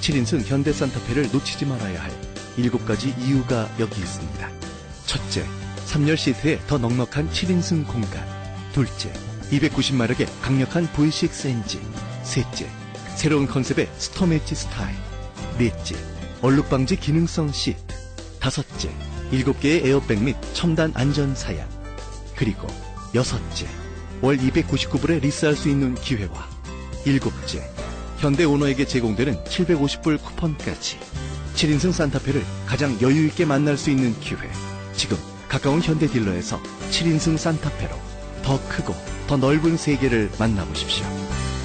7인승 현대 산타페를 놓치지 말아야 할 7가지 이유가 여기 있습니다. 첫째, 3열 시트에 더 넉넉한 7인승 공간. 둘째, 290마력의 강력한 V6 엔진. 셋째, 새로운 컨셉의 스톰 엣지 스타일. 넷째, 얼룩 방지 기능성 시트. 다섯째, 7개의 에어백 및 첨단 안전 사양. 그리고 여섯째, 월 299불에 리스할 수 있는 기회와 일곱째, 현대 오너에게 제공되는 750불 쿠폰까지 7인승 산타페를 가장 여유있게 만날 수 있는 기회. 지금 가까운 현대 딜러에서 7인승 산타페로 더 크고 더 넓은 세계를 만나보십시오.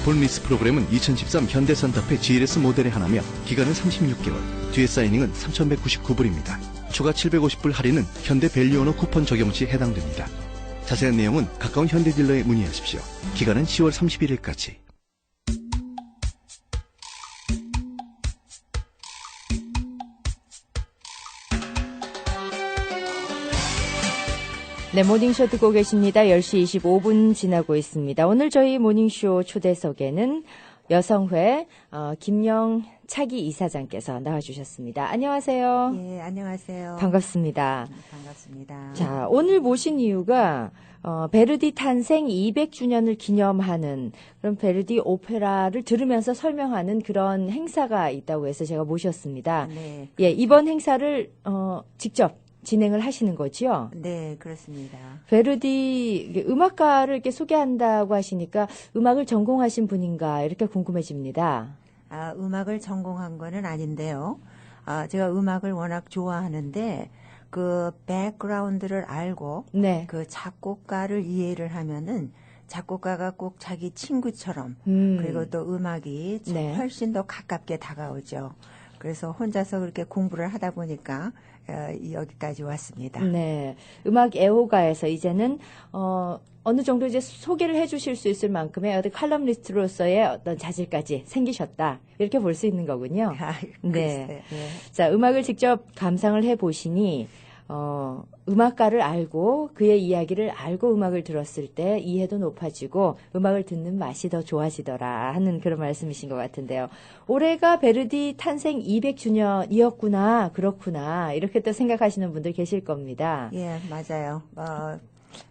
본 리스 프로그램은 2013 현대 산타페 GLS 모델에 한하며 기간은 36개월, 뒤에 사이닝은 3,199불입니다. 추가 750불 할인은 현대 밸류오너 쿠폰 적용 시 해당됩니다. 자세한 내용은 가까운 현대 딜러에 문의하십시오. 기간은 10월 31일까지. 네, 모닝쇼 듣고 계십니다. 10시 25분 지나고 있습니다. 오늘 저희 모닝쇼 초대석에는 여성회 김영차기 이사장께서 나와주셨습니다. 안녕하세요. 예, 안녕하세요. 반갑습니다. 반갑습니다. 자, 오늘 모신 이유가 베르디 탄생 200주년을 기념하는 그런 베르디 오페라를 들으면서 설명하는 그런 행사가 있다고 해서 제가 모셨습니다. 네. 예, 이번 행사를 직접 진행을 하시는 거죠? 네, 그렇습니다. 베르디 음악가를 이렇게 소개한다고 하시니까 음악을 전공하신 분인가 이렇게 궁금해집니다. 음악을 전공한 거는 아닌데요. 제가 음악을 워낙 좋아하는데 그 백그라운드를 알고 네. 그 작곡가를 이해를 하면은 작곡가가 꼭 자기 친구처럼 그리고 또 음악이 네. 훨씬 더 가깝게 다가오죠. 그래서 혼자서 그렇게 공부를 하다 보니까 여기까지 왔습니다. 네. 음악 애호가에서 이제는 어느 정도 이제 소개를 해 주실 수 있을 만큼의 어떤 칼럼니스트로서의 어떤 자질까지 생기셨다. 이렇게 볼 수 있는 거군요. 네. 네. 자, 음악을 직접 감상을 해 보시니 음악가를 알고 그의 이야기를 알고 음악을 들었을 때 이해도 높아지고 음악을 듣는 맛이 더 좋아지더라 하는 그런 말씀이신 것 같은데요. 올해가 베르디 탄생 200주년이었구나, 그렇구나 이렇게 또 생각하시는 분들 계실 겁니다. 예, 맞아요.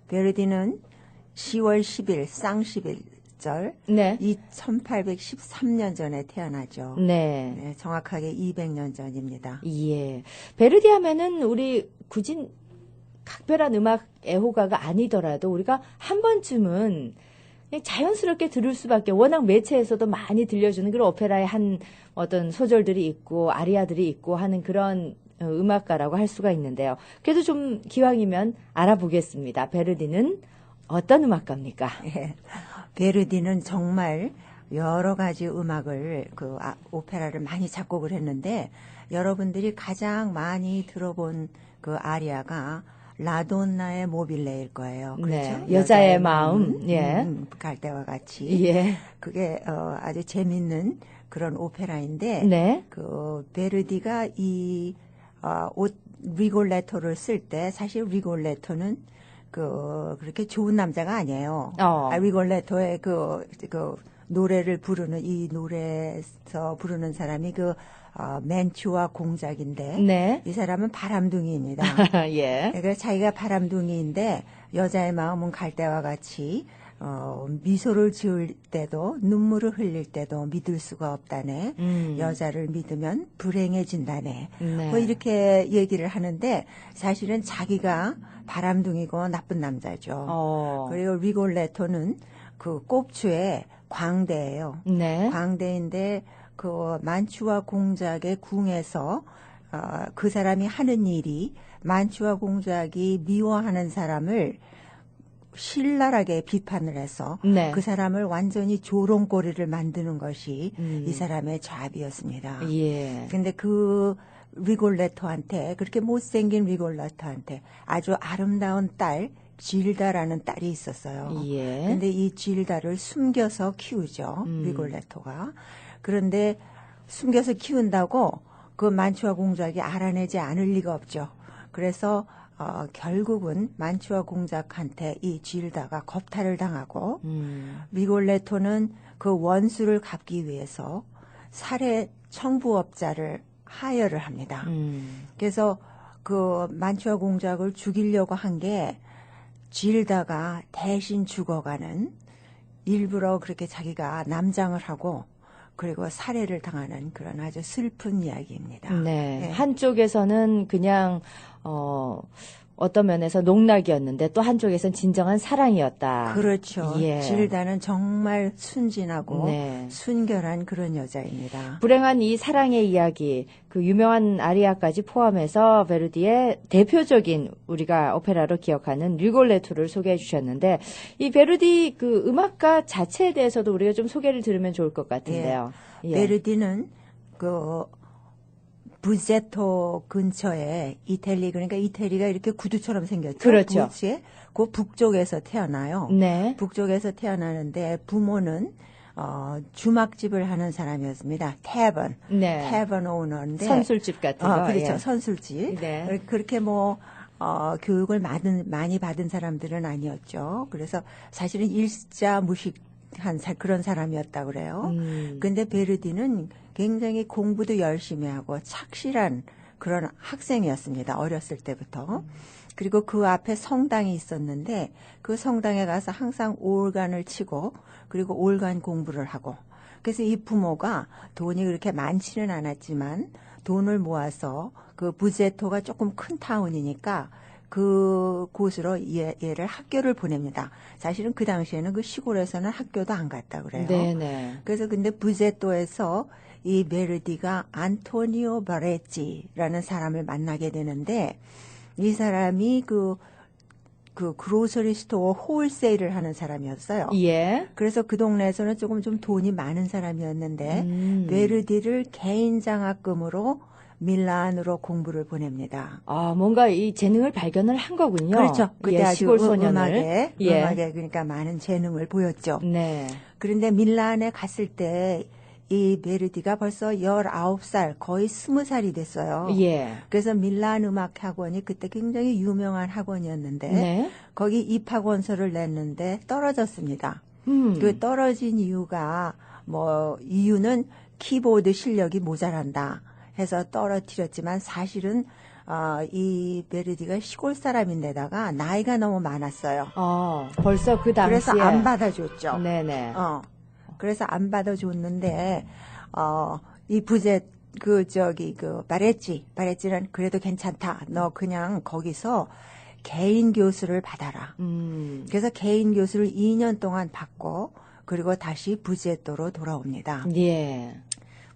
베르디는 10월 10일 쌍11절 네. 1813년 전에 태어나죠. 네. 네, 정확하게 200년 전입니다. 예. 베르디 하면은 우리 굳이 각별한 음악 애호가가 아니더라도 우리가 한 번쯤은 그냥 자연스럽게 들을 수밖에, 워낙 매체에서도 많이 들려주는 그런 오페라의 한 어떤 소절들이 있고 아리아들이 있고 하는 그런 음악가라고 할 수가 있는데요. 그래도 좀 기왕이면 알아보겠습니다. 베르디는 어떤 음악가입니까? 예, 베르디는 정말 여러 가지 음악을 오페라를 많이 작곡을 했는데 여러분들이 가장 많이 들어본 그 아리아가 라돈나의 모빌레일 거예요. 그렇죠? 네, 여자의 마음. 예. 갈 때와 같이. 예. 그게 아주 재밌는 그런 오페라인데 네. 그 베르디가 이 리골레토를 쓸 때 사실 리골레토는 그렇게 좋은 남자가 아니에요. 리골레토의 그 노래를 부르는 이 노래에서 부르는 사람이 맨추와 공작인데 네. 이 사람은 바람둥이입니다. 예. 그러니까 자기가 바람둥이인데 여자의 마음은 갈 때와 같이 미소를 지을 때도 눈물을 흘릴 때도 믿을 수가 없다네. 여자를 믿으면 불행해진다네. 네. 뭐 이렇게 얘기를 하는데 사실은 자기가 바람둥이고 나쁜 남자죠. 그리고 리골레토는 그 꼽추의 광대예요. 네. 광대인데 그 만추와 공작의 궁에서 그 사람이 하는 일이 만추와 공작이 미워하는 사람을 신랄하게 비판을 해서 네. 그 사람을 완전히 조롱거리를 만드는 것이 이 사람의 잡이었습니다. 예. 근데 그 리골레토한테 그렇게 못생긴 리골레토한테 아주 아름다운 딸 질다라는 딸이 있었어요. 예. 근데 이 질다를 숨겨서 키우죠. 리골레토가. 그런데 숨겨서 키운다고 그 만추와 공작이 알아내지 않을 리가 없죠. 그래서 결국은 만추와 공작한테 이 질다가 겁탈을 당하고 리골레토는 그 원수를 갚기 위해서 청부업자를 하여를 합니다. 그래서 그 만추아 공작을 죽이려고 한 게 질다가 대신 죽어가는, 일부러 그렇게 자기가 남장을 하고 그리고 살해를 당하는 그런 아주 슬픈 이야기입니다. 네. 네. 한쪽에서는 그냥 어떤 면에서 농락이었는데 또 한쪽에서는 진정한 사랑이었다. 그렇죠. 예. 질다는 정말 순진하고 네. 순결한 그런 여자입니다. 불행한 이 사랑의 이야기, 그 유명한 아리아까지 포함해서 베르디의 대표적인 우리가 오페라로 기억하는 리골레토를 소개해 주셨는데, 이 베르디 그 음악가 자체에 대해서도 우리가 좀 소개를 들으면 좋을 것 같은데요. 예. 베르디는 그 부제토 근처에 이태리, 그러니까 이태리가 이렇게 구두처럼 생겼죠. 그렇죠. 부지에 그 북쪽에서 태어나요. 네. 북쪽에서 태어나는데 부모는 주막집을 하는 사람이었습니다. 태번, 네. 태번 오너인데 선술집 같은 거. 그렇죠. 예. 선술집. 네. 그렇게 교육을 많이 받은 사람들은 아니었죠. 그래서 사실은 일자 무식한 그런 사람이었다 그래요. 근데 베르디는 굉장히 공부도 열심히 하고 착실한 그런 학생이었습니다. 어렸을 때부터. 그리고 그 앞에 성당이 있었는데 그 성당에 가서 항상 올간을 치고 그리고 올간 공부를 하고, 그래서 이 부모가 돈이 그렇게 많지는 않았지만 돈을 모아서 그 부제토가 조금 큰 타운이니까 그 곳으로 얘를 학교를 보냅니다. 사실은 그 당시에는 그 시골에서는 학교도 안 갔다 그래요. 네네. 그래서 근데 부제토에서 이 베르디가 안토니오 바레치라는 사람을 만나게 되는데, 이 사람이 그 그로서리 스토어 홀세일을 하는 사람이었어요. 예. 그래서 그 동네에서는 조금 좀 돈이 많은 사람이었는데 베르디를 개인 장학금으로 밀란으로 공부를 보냅니다. 아, 뭔가 이 재능을 발견을 한 거군요. 그렇죠. 그때 예, 아주 시골 소년을. 음악에 예. 그러니까 많은 재능을 보였죠. 네. 그런데 밀란에 갔을 때 이 베르디가 벌써 19살, 거의 20살이 됐어요. 예. 그래서 밀란 음악 학원이 그때 굉장히 유명한 학원이었는데 네. 거기 입학원서를 냈는데 떨어졌습니다. 그 떨어진 이유는 키보드 실력이 모자란다 해서 떨어뜨렸지만, 사실은 이 베르디가 시골 사람인데다가 나이가 너무 많았어요. 벌써 그 당시에. 그래서 안 받아줬죠. 네네. 그래서 안 받아줬는데, 이 바레치는 그래도 괜찮다. 너 그냥 거기서 개인 교수를 받아라. 그래서 개인 교수를 2년 동안 받고, 그리고 다시 부제토로 돌아옵니다. 예.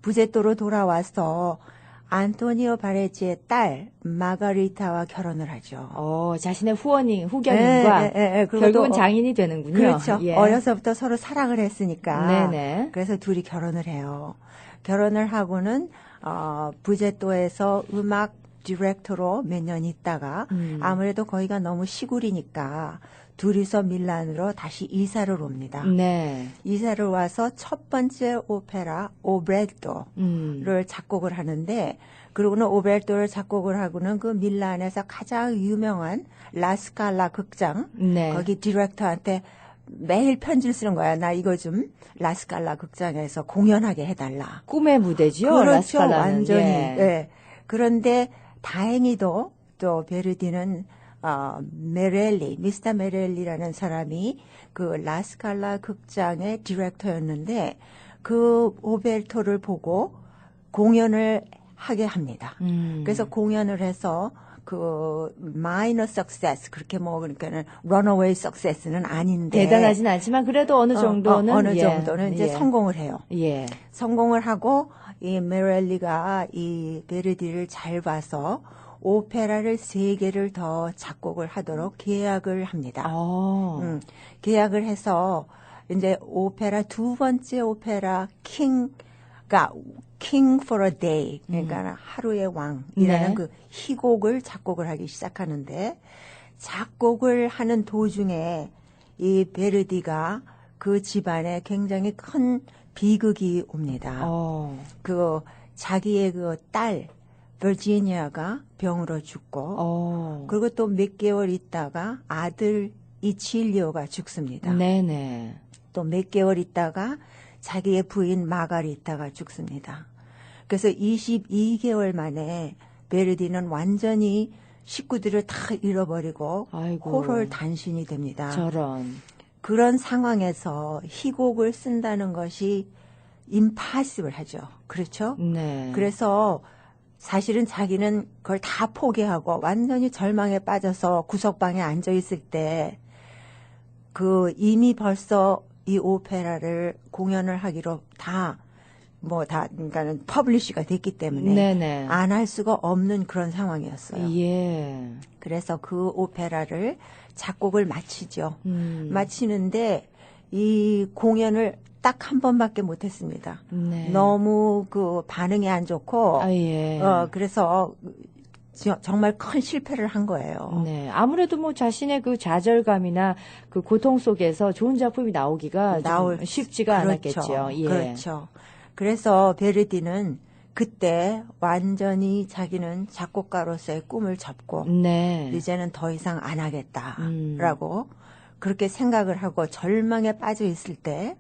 부제토로 돌아와서 안토니오 바레치의 딸 마가리타와 결혼을 하죠. 자신의 후견인과 그리고 결국은 또, 장인이 되는군요. 그렇죠. 예. 어려서부터 서로 사랑을 했으니까. 네네. 그래서 둘이 결혼을 해요. 결혼을 하고는 부제토에서 음악 디렉터로 몇 년 있다가 아무래도 거기가 너무 시골이니까 둘이서 밀란으로 다시 이사를 옵니다. 네. 이사를 와서 첫 번째 오페라 오베르토를 작곡을 하는데, 그러고는 오베르토를 작곡을 하고는 그 밀란에서 가장 유명한 라스칼라 극장, 네. 거기 디렉터한테 매일 편지를 쓰는 거야. 나 이거 좀 라스칼라 극장에서 공연하게 해달라. 꿈의 무대지요. 그렇죠. 라스칼라는. 완전히. 예. 예. 그런데 다행히도 또 베르디는 미스터 메렐리라는 사람이 그 라스칼라 극장의 디렉터였는데 그 오베르토를 보고 공연을 하게 합니다. 그래서 공연을 해서 그 마이너 석세스, 그렇게 그러니까는 런어웨이 석세스는 아닌데 대단하진 않지만 그래도 어느 정도는 어느 정도는 이제 성공을 해요. 예. 성공을 하고 이 메렐리가 이 베르디를 잘 봐서 오페라를 3개를 더 작곡을 하도록 계약을 합니다. 계약을 해서 이제 오페라 두 번째 오페라 King for a Day, 그러니까 하루의 왕이라는 네. 그 희곡을 작곡을 하기 시작하는데, 작곡을 하는 도중에 이 베르디가 그 집안에 굉장히 큰 비극이 옵니다. 그 자기의 그 딸 버지니아가 병으로 죽고, 그리고 또 몇 개월 있다가 아들 이칠리오가 죽습니다. 네네. 또 몇 개월 있다가 자기의 부인 마가리타가 죽습니다. 그래서 22개월 만에 베르디는 완전히 식구들을 다 잃어버리고 아이고. 호롤단신이 됩니다. 저런. 그런 상황에서 희곡을 쓴다는 것이 임파시블 하죠. 그렇죠? 네. 그래서 사실은 자기는 그걸 다 포기하고 완전히 절망에 빠져서 구석방에 앉아 있을 때 그 이미 벌써 이 오페라를 공연을 하기로 그러니까는 퍼블리시가 됐기 때문에 네네. 안 할 수가 없는 그런 상황이었어요. 예. 그래서 그 오페라를 작곡을 마치죠. 음. 마치는데 이 공연을 딱 한 번밖에 못했습니다. 네. 너무 그 반응이 안 좋고, 아, 예. 그래서 정말 큰 실패를 한 거예요. 네. 아무래도 뭐 자신의 그 좌절감이나 그 고통 속에서 좋은 작품이 나오기가 좀 쉽지가 그렇죠. 않았겠죠. 예. 그렇죠. 그래서 베르디는 그때 완전히 자기는 작곡가로서의 꿈을 접고 네. 이제는 더 이상 안 하겠다라고 그렇게 생각을 하고 절망에 빠져 있을 때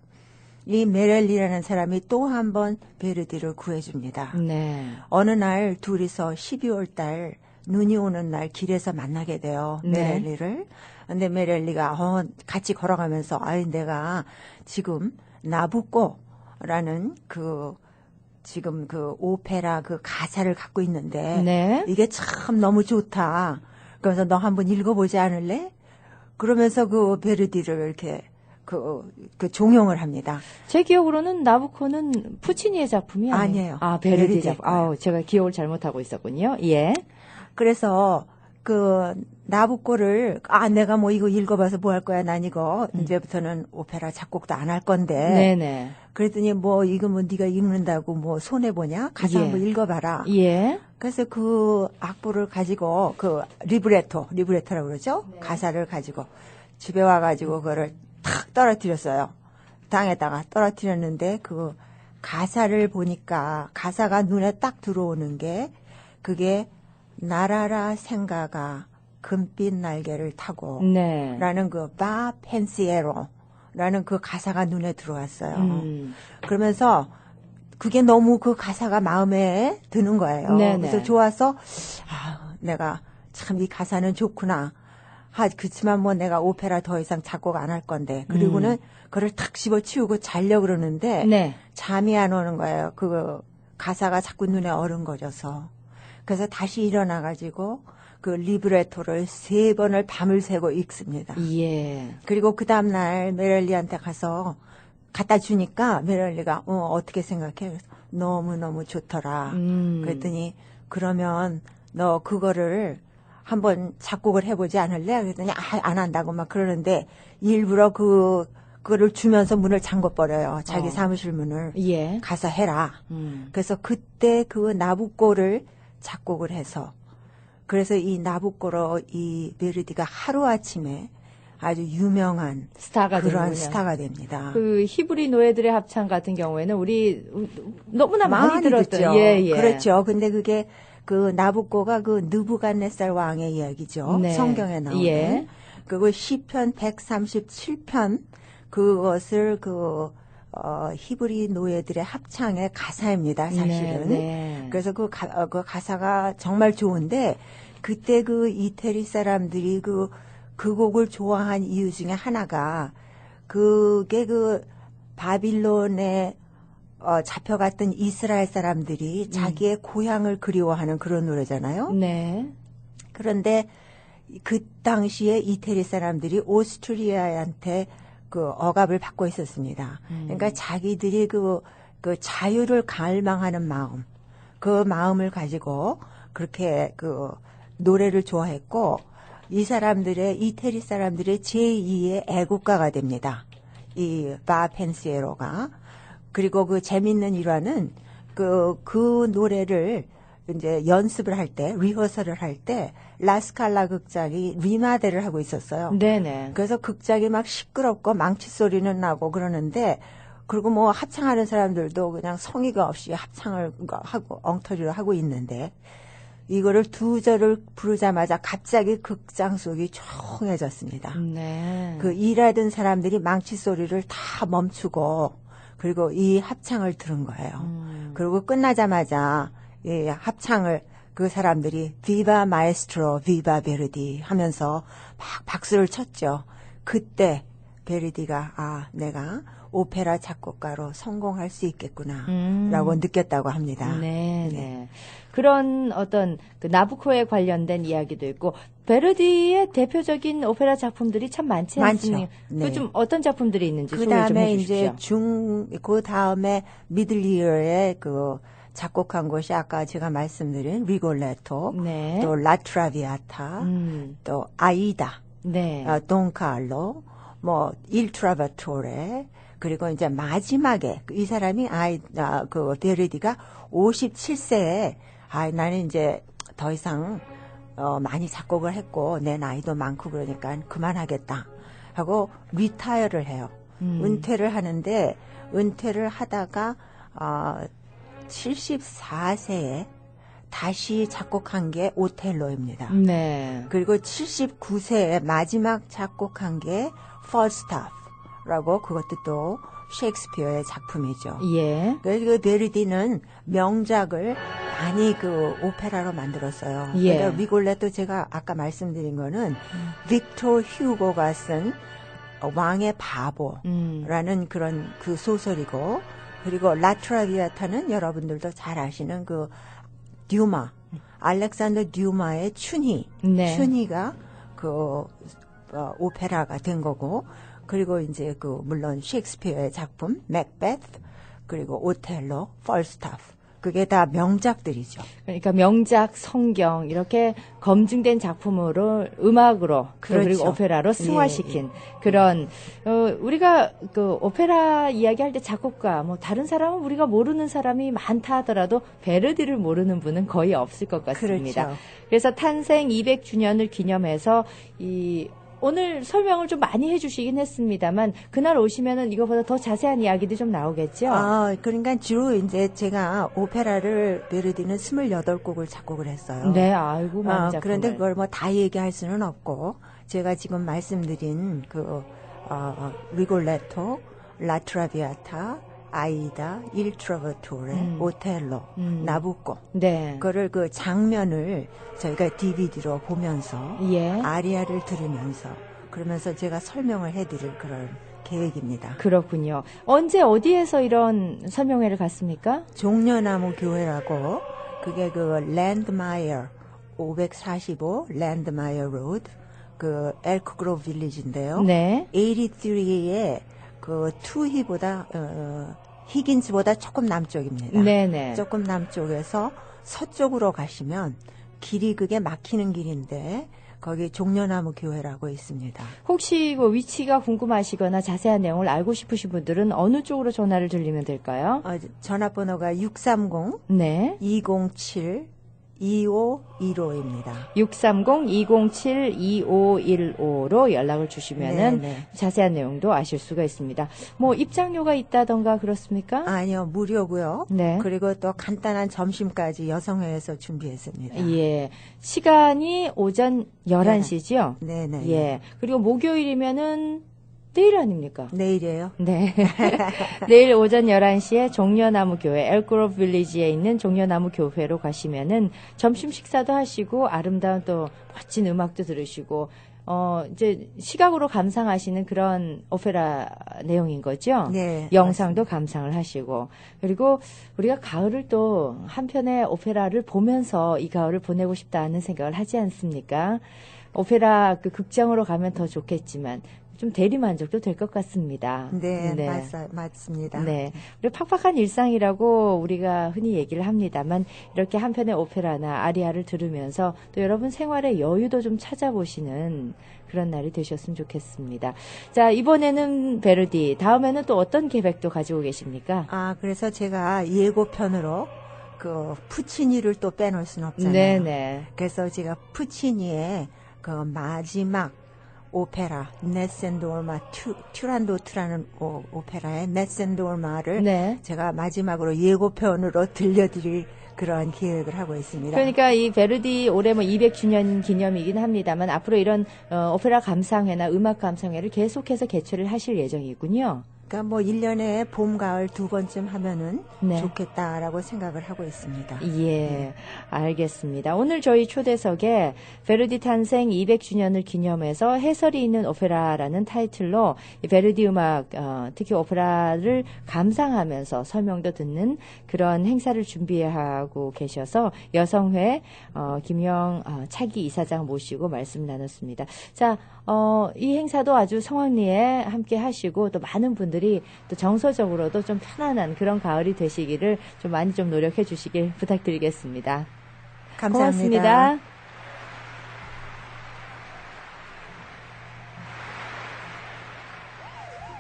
이 메렐리라는 사람이 또 한 번 베르디를 구해줍니다. 네. 어느 날 둘이서 12월 달 눈이 오는 날 길에서 만나게 돼요. 네. 메렐리를. 근데 메렐리가 같이 걸어가면서 내가 지금 나부코라는 지금 그 오페라 그 가사를 갖고 있는데 네. 이게 참 너무 좋다. 그래서 너 한번 읽어보지 않을래? 그러면서 그 베르디를 이렇게 그 종용을 합니다. 제 기억으로는 나부코는 푸치니의 작품이 아니에요. 아, 베르디 베르디 작품. 작품. 아우, 제가 기억을 잘못하고 있었군요. 예. 그래서 그 나부코를 내가 뭐 이거 읽어봐서 뭐 할 거야. 난 이거 이제부터는 오페라 작곡도 안 할 건데. 네네. 그랬더니 이거 네가 읽는다고 뭐 손해 보냐? 가서 예. 한번 읽어봐라. 예. 그래서 그 악보를 가지고 그 리브레토라고 그러죠? 네. 가사를 가지고 집에 와가지고 그거를 탁 떨어뜨렸어요. 땅에다가 떨어뜨렸는데 그 가사를 보니까 가사가 눈에 딱 들어오는 게 그게 나라라 생가가 금빛 날개를 타고 네. 라는 그 바 펜시에로라는 그 가사가 눈에 들어왔어요. 그러면서 그게 너무 그 가사가 마음에 드는 거예요. 네네. 그래서 좋아서 내가 참 이 가사는 좋구나. 그치만 뭐 내가 오페라 더 이상 작곡 안 할 건데. 그리고는 그걸 탁 집어치우고 자려고 그러는데 네. 잠이 안 오는 거예요. 그 가사가 자꾸 눈에 어른거려서. 그래서 다시 일어나가지고 그 리브레토를 3번을 밤을 새고 읽습니다. 예. 그리고 그 다음날 메렐리한테 가서 갖다 주니까 메렐리가 어떻게 생각해? 그래서 너무너무 좋더라. 그랬더니 그러면 너 그거를 한번 작곡을 해보지 않을래? 그랬더니 안 한다고 막 그러는데 일부러 그거를 주면서 문을 잠궈버려요. 자기 사무실 문을. 예. 가서 해라. 그래서 그때 그 나부코를 작곡을 해서 그래서 이 나부코로 이 베르디가 하루아침에 아주 유명한 스타가 그러한 되는군요. 스타가 됩니다. 그 히브리 노예들의 합창 같은 경우에는 우리 너무나 많이 들었던 듣죠. 예, 예. 그렇죠. 근데 그게 그 나부코가 그 느부갓네살 왕의 이야기죠. 네. 성경에 나오는. 예. 그리고 시편 137편 그것을 히브리 노예들의 합창의 가사입니다. 사실은. 네. 그래서 그 가사가 정말 좋은데 그때 그 이태리 사람들이 그 곡을 좋아한 이유 중에 하나가 그게 그 바빌론에 잡혀갔던 이스라엘 사람들이 자기의 고향을 그리워하는 그런 노래잖아요. 네. 그런데 그 당시에 이태리 사람들이 오스트리아한테 그 억압을 받고 있었습니다. 그러니까 자기들이 그 자유를 갈망하는 마음, 그 마음을 가지고 그렇게 그 노래를 좋아했고 이 이태리 사람들의 제2의 애국가가 됩니다. 이 바 펜시에로가. 그리고 그 재밌는 일화는 그 노래를 이제 연습을 할 때, 리허설을 할 때, 라스칼라 극장이 리마데를 하고 있었어요. 네네. 그래서 극장이 막 시끄럽고 망치 소리는 나고 그러는데, 그리고 뭐 합창하는 사람들도 그냥 성의가 없이 합창을 하고, 엉터리로 하고 있는데, 이거를 2절을 부르자마자 갑자기 극장 속이 조용해졌습니다. 네. 그 일하던 사람들이 망치 소리를 다 멈추고 그리고 이 합창을 들은 거예요. 그리고 끝나자마자 이 합창을 그 사람들이 비바 마에스트로, 비바 베르디 하면서 막 박수를 쳤죠. 그때 베르디가 내가 오페라 작곡가로 성공할 수 있겠구나라고 느꼈다고 합니다. 네, 네. 그런 어떤 그 나부코에 관련된 이야기도 있고 베르디의 대표적인 오페라 작품들이 참 많지 않습니까? 많죠. 네. 그 좀 어떤 작품들이 있는지 그 소개 좀 다음에 해주십시오. 이제 그 다음에 미들 이어에 그 작곡한 것이 아까 제가 말씀드린 리골레토, 네. 또 라트라비아타, 또 아이다, 네. 돈칼로, 뭐 일 트라바토레, 그리고 이제 마지막에 이 사람이 그 베르디가 57세에 나는 이제 더 이상 많이 작곡을 했고 내 나이도 많고 그러니까 그만하겠다 하고 리타이어를 해요. 은퇴를 하는데 은퇴를 하다가 74세에 다시 작곡한 게 오텔로입니다. 네. 그리고 79세에 마지막 작곡한 게 펄스타프라고 그것도 또 셰익스피어의 작품이죠. 예. 그 베르디는 명작을 많이 그 오페라로 만들었어요. 예. 그러니까 리골레토 제가 아까 말씀드린 거는 빅토 휴고가 쓴 왕의 바보라는 그런 그 소설이고 그리고 라트라비아타는 여러분들도 잘 아시는 그 듀마, 알렉산더 듀마의 춘희, 네. 춘희가 그 오페라가 된 거고 그리고 이제 그 물론 셰익스피어의 작품 맥베스 그리고 오텔로, 펄스타프 그게 다 명작들이죠. 그러니까 명작, 성경 이렇게 검증된 작품으로 음악으로 그렇죠. 그리고 오페라로 승화시킨 그런 우리가 그 오페라 이야기할 때 작곡가 뭐 다른 사람은 우리가 모르는 사람이 많다 하더라도 베르디를 모르는 분은 거의 없을 것 같습니다. 그렇죠. 그래서 탄생 200주년을 기념해서 이 오늘 설명을 좀 많이 해주시긴 했습니다만 그날 오시면은 이거보다 더 자세한 이야기도 좀 나오겠죠? 그러니까 주로 이제 제가 오페라를 베르디는 28곡을 작곡을 했어요. 네, 아이고 많은 작품을. 그런데 그걸 뭐 다 얘기할 수는 없고 제가 지금 말씀드린 그 리골레토, 라트라비아타, 아이다, 일 트라바토레, 오텔로, 나부코. 네. 그거를 그 장면을 저희가 DVD로 보면서 예. 아리아를 들으면서 그러면서 제가 설명을 해드릴 그런 계획입니다. 그렇군요. 언제 어디에서 이런 설명회를 갔습니까? 종려나무 교회라고 그게 그 랜드마이어 545 랜드마이어 로드 그 엘크그로브 빌리지인데요. 네. 83의 그 투히보다 히긴스보다 조금 남쪽입니다. 네네. 조금 남쪽에서 서쪽으로 가시면 길이 그게 막히는 길인데 거기 종려나무 교회라고 있습니다. 혹시 그 위치가 궁금하시거나 자세한 내용을 알고 싶으신 분들은 어느 쪽으로 전화를 드리면 될까요? 전화번호가 630 네. 207 2515입니다. 630-207-2515로 연락을 주시면은 네네. 자세한 내용도 아실 수가 있습니다. 뭐 입장료가 있다던가 그렇습니까? 아니요, 무료고요. 네. 그리고 또 간단한 점심까지 여성회에서 준비했습니다. 예. 시간이 오전 11시죠? 네네. 예. 그리고 목요일이면은 내일 아닙니까? 내일이에요. 네. 내일 오전 11시에 종려나무 교회, 엘크로브 빌리지에 있는 종려나무 교회로 가시면은 점심 식사도 하시고 아름다운 또 멋진 음악도 들으시고 이제 시각으로 감상하시는 그런 오페라 내용인 거죠? 네. 영상도 감상을 하시고 그리고 우리가 가을을 또 한편의 오페라를 보면서 이 가을을 보내고 싶다는 생각을 하지 않습니까? 오페라 그 극장으로 가면 더 좋겠지만 좀 대리만족도 될 것 같습니다. 네, 맞습니다. 네. 그리고 팍팍한 일상이라고 우리가 흔히 얘기를 합니다만 이렇게 한편의 오페라나 아리아를 들으면서 또 여러분 생활의 여유도 좀 찾아보시는 그런 날이 되셨으면 좋겠습니다. 자, 이번에는 베르디, 다음에는 또 어떤 계획도 가지고 계십니까? 그래서 제가 예고편으로 그 푸치니를 또 빼놓을 수는 없잖아요. 네네. 그래서 제가 푸치니의 그 마지막 오페라 넷센도르마 튜란도트라는 오페라의 넷센도르마를 네. 제가 마지막으로 예고편으로 들려드릴 그런 계획을 하고 있습니다. 그러니까 이 베르디 올해 뭐 200주년 기념이긴 합니다만 앞으로 이런 오페라 감상회나 음악 감상회를 계속해서 개최를 하실 예정이군요. 그러니까 뭐 1년에 봄, 가을 두 번쯤 하면은 네. 좋겠다라고 생각을 하고 있습니다. 예, 알겠습니다. 오늘 저희 초대석에 베르디 탄생 200주년을 기념해서 해설이 있는 오페라라는 타이틀로 이 베르디 음악, 특히 오페라를 감상하면서 설명도 듣는 그런 행사를 준비하고 계셔서 여성회 김영 차기 이사장 모시고 말씀 나눴습니다. 자, 이 행사도 아주 성황리에 함께 하시고 또 많은 분들이 또 정서적으로도 좀 편안한 그런 가을이 되시기를 좀 많이 좀 노력해 주시길 부탁드리겠습니다. 감사합니다. 고맙습니다.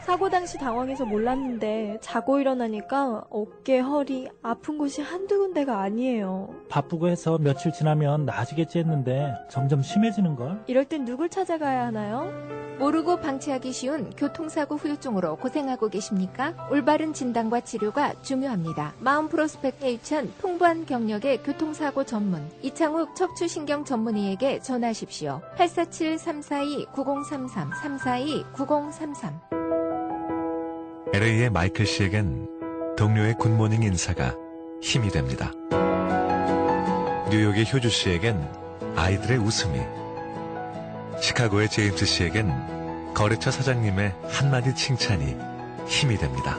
사고 당시 당황해서 몰랐는데 자고 일어나니까 어깨, 허리, 아픈 곳이 한두 군데가 아니에요. 바쁘고 해서 며칠 지나면 나아지겠지 했는데 점점 심해지는걸? 이럴 땐 누굴 찾아가야 하나요? 모르고 방치하기 쉬운 교통사고 후유증으로 고생하고 계십니까? 올바른 진단과 치료가 중요합니다. 마음 프로스펙테이션 풍부한 경력의 교통사고 전문 이창욱 척추신경 전문의에게 전화하십시오. 847-342-9033 342-9033 LA의 마이클 씨에겐 동료의 굿모닝 인사가 힘이 됩니다. 뉴욕의 효주 씨에겐 아이들의 웃음이, 시카고의 제임스 씨에겐 거래처 사장님의 한마디 칭찬이 힘이 됩니다.